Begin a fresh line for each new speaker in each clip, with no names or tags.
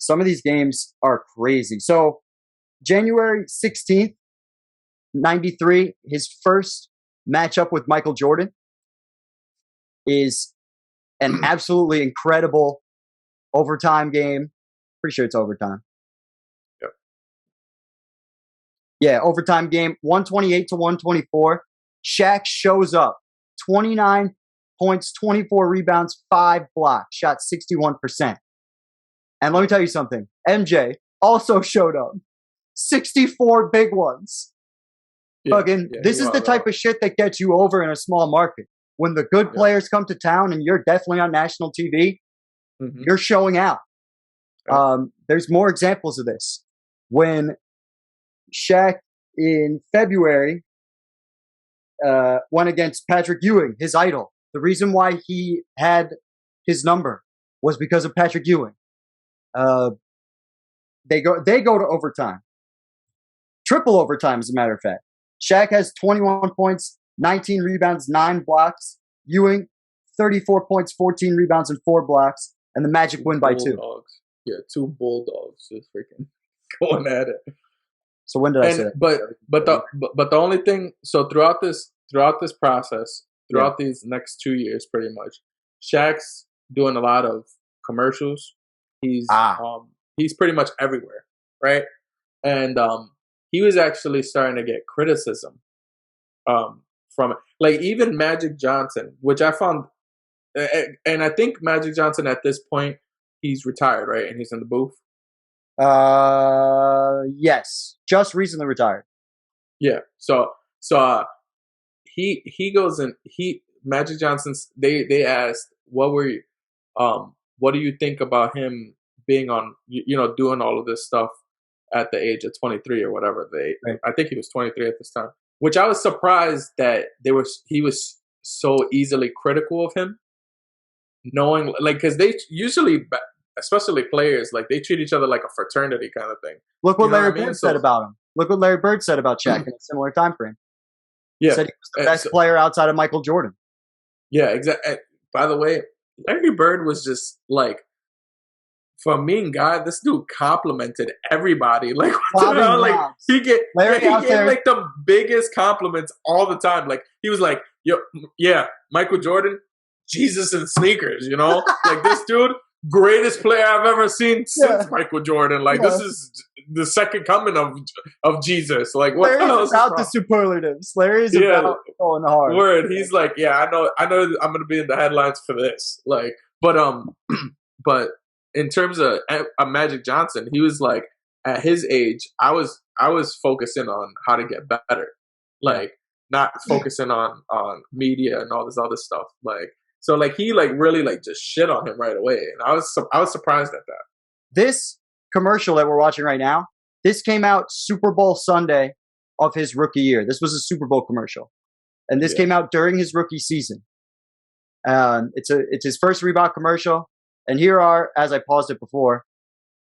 some of these games are crazy. So January 16th, 93, his first matchup with Michael Jordan is an absolutely incredible overtime game. Pretty sure it's overtime.
Yep.
Yeah, overtime game, 128 to 124. Shaq shows up, 29 points, 24 rebounds, 5 blocks, shot 61%. And let me tell you something. MJ also showed up, 64 big ones. This is the type of shit that gets you over in a small market. When the good players come to town and you're definitely on national TV, you're showing out. There's more examples of this. When Shaq in February went against Patrick Ewing, his idol, the reason why he had his number was because of Patrick Ewing. They go to overtime. Triple overtime, as a matter of fact. Shaq has 21 points, 19 rebounds, 9 blocks. Ewing, 34 points, 14 rebounds, and 4 blocks. And the Magic win by 2.
Yeah, 2 Bulldogs just freaking going at it.
So when did I say that?
But the only thing, so throughout this process, throughout these next 2 years, pretty much, Shaq's doing a lot of commercials. He's pretty much everywhere, right? And he was actually starting to get criticism from it. Like even Magic Johnson, which I found, and I think Magic Johnson at this point, he's retired, right? And he's in the booth.
Yes, just recently retired.
Yeah. So he goes and Magic Johnson's. They asked, what do you think about him being on, doing all of this stuff at the age of 23 or whatever. I think he was 23 at this time, which I was surprised that he was so easily critical of him, knowing because they usually, especially players, they treat each other like a fraternity kind of thing.
Look what Larry Bird said about him. Look what Larry Bird said about Shaq in a similar time frame.
Yeah,
he said he was the best player outside of Michael Jordan.
Yeah, exactly. By the way, Larry Bird was just for a mean guy, this dude complimented everybody. What the hell? He gave the biggest compliments all the time. He was like, "Yo, yeah, Michael Jordan, Jesus in sneakers." This dude, greatest player I've ever seen since Michael Jordan. This is the second coming of Jesus. What
Larry's
the hell is
about the superlatives. Larry's about going hard.
Word. He's like, yeah, I know, I'm gonna be in the headlines for this. But in terms of Magic Johnson, he was at his age, I was focusing on how to get better, not focusing on media and all this other stuff. So he really just shit on him right away, and I was surprised at that.
This commercial that we're watching right now, this came out Super Bowl Sunday of his rookie year. This was a Super Bowl commercial, and this came out during his rookie season. It's his first Reebok commercial. And here are, as I paused it before,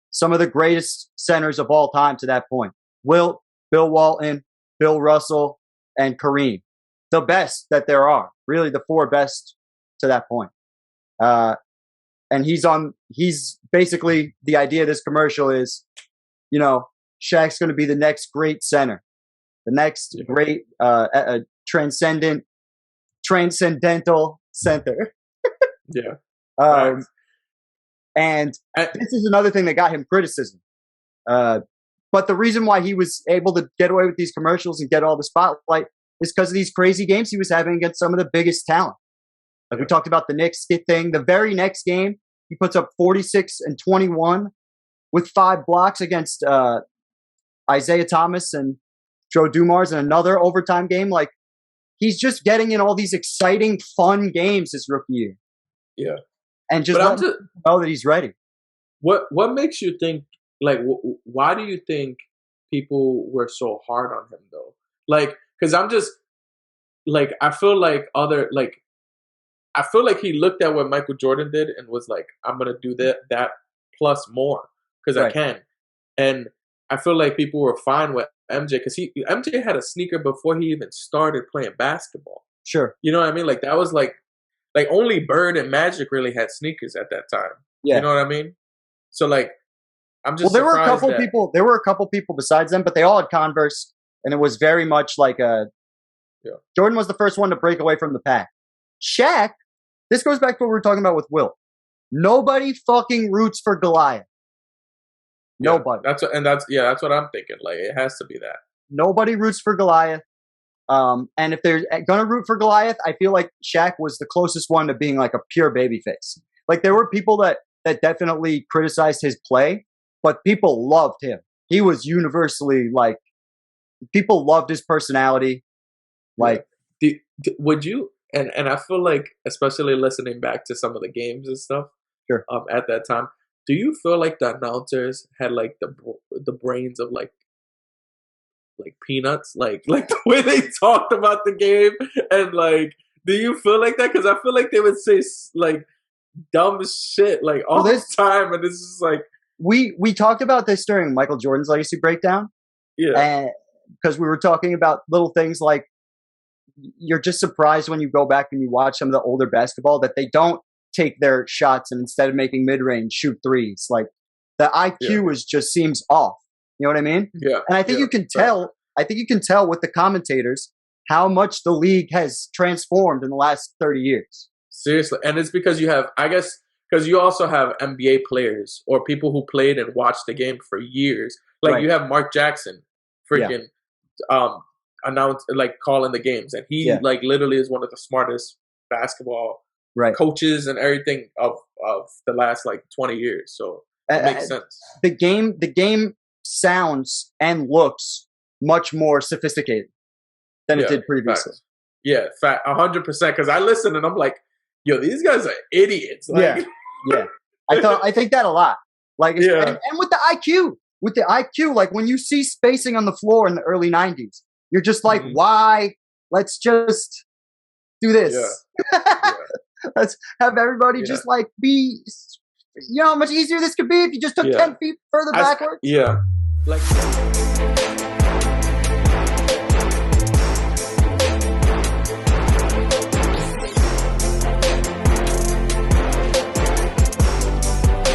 some of the greatest centers of all time to that point. Wilt, Bill Walton, Bill Russell, and Kareem. The best that there are. Really the 4 best to that point. And he's basically, the idea of this commercial is, Shaq's going to be the next great center. The next great transcendental center.
Yeah.
And this is another thing that got him criticism. But the reason why he was able to get away with these commercials and get all the spotlight is because of these crazy games he was having against some of the biggest talent. We talked about the Knicks thing. The very next game, he puts up 46 and 21 with 5 blocks against Isaiah Thomas and Joe Dumars in another overtime game. He's just getting in all these exciting, fun games this rookie year.
Yeah.
And just let him know that he's ready.
What makes you think, why do you think people were so hard on him, though? Because I'm just, I feel like he looked at what Michael Jordan did and was like, I'm going to do that plus more because I can. And I feel like people were fine with MJ because MJ had a sneaker before he even started playing basketball.
Sure.
You know what I mean? That was only Bird and Magic really had sneakers at that time.
Yeah.
You know what I mean? So I'm just
there were a
surprised
couple
that
people. There were a couple people besides them, but they all had Converse, and it was very much like a.
Yeah.
Jordan was the first one to break away from the pack. Shaq. This goes back to what we were talking about with Will. Nobody fucking roots for Goliath. Nobody.
That's what I'm thinking. Like, it has to be that.
Nobody roots for Goliath. And if they're gonna root for Goliath, I feel like Shaq was the closest one to being like a pure babyface. Like, there were people that definitely criticized his play, but people loved him. He was universally, like, people loved his personality. Like,
would you? And I feel like, especially listening back to some of the games and stuff,
sure.
At that time, do you feel like the announcers had like the brains of like peanuts, like the way they talked about the game, and like, do you feel like that? Because I feel like they would say like dumb shit like all this time, and this is like
we talked about this during Michael Jordan's legacy breakdown.
Yeah,
because we were talking about little things like, you're just surprised when you go back and you watch some of the older basketball that they don't take their shots and instead of making mid-range, shoot threes. Like, the IQ just seems off. You know what I mean?
Yeah.
And I think you can tell. I think you can tell with the commentators how much the league has transformed in the last 30 years.
Seriously, and it's because you have, I guess, because you also have NBA players or people who played and watched the game for years. Like, you have Mark Jackson, freaking. Announce, like, calling the games, and he like literally is one of the smartest basketball coaches and everything of the last like 20 years. So it makes sense.
The game sounds and looks much more sophisticated than it did previously.
Facts. Yeah, 100%. Because I listen and I'm like, yo, these guys are idiots. Like,
I think that a lot. Like, and with the IQ, like, when you see spacing on the floor in the early 90s. You're just like, why? Let's just do this. Let's have everybody just like be, you know how much easier this could be if you just took 10 feet further backward?
Like.